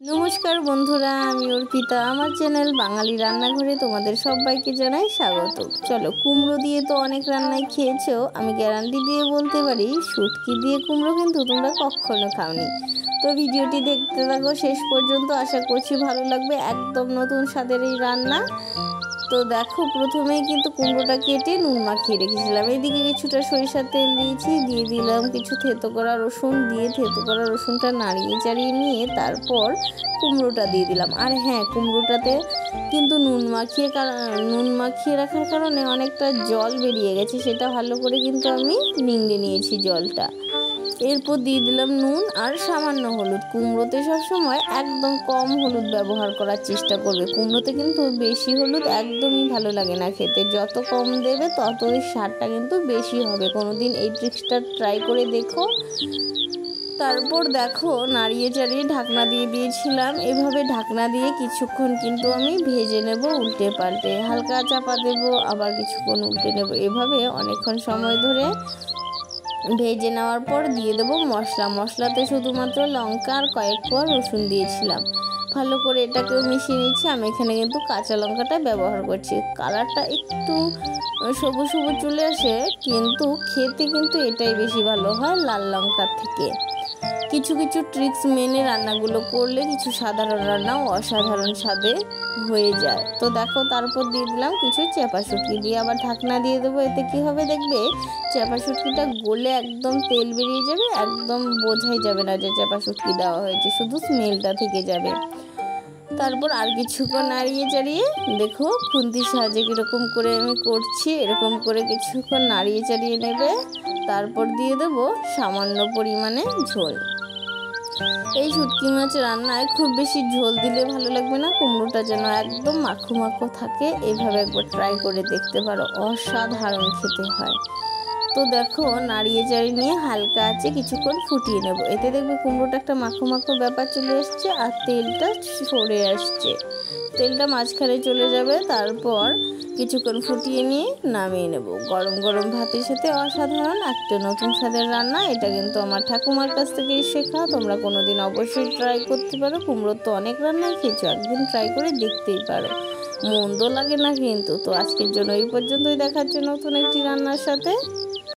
নমস্কার বন্ধুরা, আমি অর্পিতা। আমার চ্যানেল বাঙালি রান্নাঘরে তোমাদের সবাইকে জানাই স্বাগত। চলো, কুমড়ো দিয়ে তো অনেক রান্নাই খেয়েছো, আমি গ্যারান্টি দিয়ে বলতে পারি শুটকি দিয়ে কুমড়ো কিন্তু তোমরা কখনো খাওনি। তো ভিডিওটি দেখতে থাকো শেষ পর্যন্ত, আশা করছি ভালো লাগবে। একদম নতুন স্বাদের এই রান্না। তো দেখো, প্রথমেই কিন্তু কুমড়োটা কেটে নুন মাখিয়ে রেখেছিলাম। এইদিকে কিছুটা সরিষার তেল দিয়েছি, দিয়ে দিলাম কিছু থেতো করা রসুন, দিয়ে থেতো করা রসুনটা নাড়িয়ে চাড়িয়ে নিয়ে তারপর কুমড়োটা দিয়ে দিলাম। আর হ্যাঁ, কুমড়োটাতে কিন্তু নুন মাখিয়ে রাখার কারণে অনেকটা জল বেরিয়ে গেছে, সেটা ভালো করে কিন্তু আমি নিংড়ে নিয়েছি জলটা। এরপর দিয়ে দিলাম নুন আর সামান্য হলুদ। কুমড়োতে সবসময় একদম কম হলুদ ব্যবহার করার চেষ্টা করবে। কুমড়োতে কিন্তু বেশি হলুদ একদমই ভালো লাগে না খেতে, যত কম দেবে ততই স্বাদটা কিন্তু বেশি হবে। কোনোদিন এই ট্রিক্সটা ট্রাই করে দেখো। তারপর দেখো, নাড়িয়ে চাড়িয়ে ঢাকনা দিয়ে দিয়েছিলাম। এভাবে ঢাকনা দিয়ে কিছুক্ষণ কিন্তু আমি ভেজে নেব, উল্টে পাল্টে। হালকা চাপা দেব, আবার কিছুক্ষণ উল্টে নেব। এভাবে অনেকক্ষণ সময় ধরে ভেজে নেওয়ার পর দিয়ে দেবো মশলাতে শুধুমাত্র লঙ্কা আর কয়েক কোয়া রসুন দিয়েছিলাম। ভালো করে এটাকেও মিশিয়ে নিচ্ছি। আমি এখানে কিন্তু কাঁচা লঙ্কাটা ব্যবহার করছি। কালারটা একটু সবুজ সবুজ চলে আসে, কিন্তু খেতে কিন্তু এটাই বেশি ভালো হয় লাল লঙ্কার থেকে। কিছু কিছু ট্রিক্স মেনে রান্নাগুলো করলে কিছু সাধারণ রান্নাও অসাধারণ স্বাদে হয়ে যায়। তো দেখো, তারপর দিয়ে দিলাম কিছু চেপা শুটকি, দিয়ে আবার ঢাকনা দিয়ে দেবো। এতে কি হবে দেখবে, চেপা শুটকিটা গলে একদম তেল বেরিয়ে যাবে, একদম বোঝাই যাবে না যে চেপা শুটকি দেওয়া হয়েছে, শুধু স্মেলটা থেকে যাবে। তারপর আর কিছুক্ষণ নাড়িয়ে চাড়িয়ে দেখো, খুন্তির সাহায্যে কীরকম করে আমি করছি, এরকম করে কিছুক্ষণ নাড়িয়ে চাড়িয়ে নেবে। তারপর দিয়ে দেবো সামান্য পরিমাণে ঝোল। এই শুটকি মাছ রান্নায় খুব বেশি ঝোল দিলে ভালো লাগবে না, কুমড়োটা যেন একদম মাখো মাখো থাকে। এইভাবে একবার ট্রাই করে দেখতে পারো, অসাধারণ খেতে হয়। তো দেখো, নাড়িয়ে চাড়িয়ে নিয়ে হালকা আছে কিছুক্ষণ ফুটিয়ে নেব। এতে দেখবে কুমড়োটা একটা মাখো মাখো ব্যাপার চলে আসছে আর তেলটা সরে আসছে, তেলটা মাঝখানে চলে যাবে। তারপর কিছুক্ষণ ফুটিয়ে নিয়ে নামিয়ে নেব। গরম গরম ভাতের সাথে অসাধারণ একটা নতুন স্বাদের রান্না। এটা কিন্তু আমার ঠাকুমার কাছ থেকেই শেখা, তোমরা কোনোদিন অবশ্যই ট্রাই করতে পারো। কুমড়োর তো অনেক রান্নাই খেয়েছো, একদিন ট্রাই করে দেখতেই পারো, মন্দ লাগে না কিন্তু। তো আজকের জন্য এই পর্যন্তই, দেখাচ্ছে নতুন একটি রান্নার সাথে।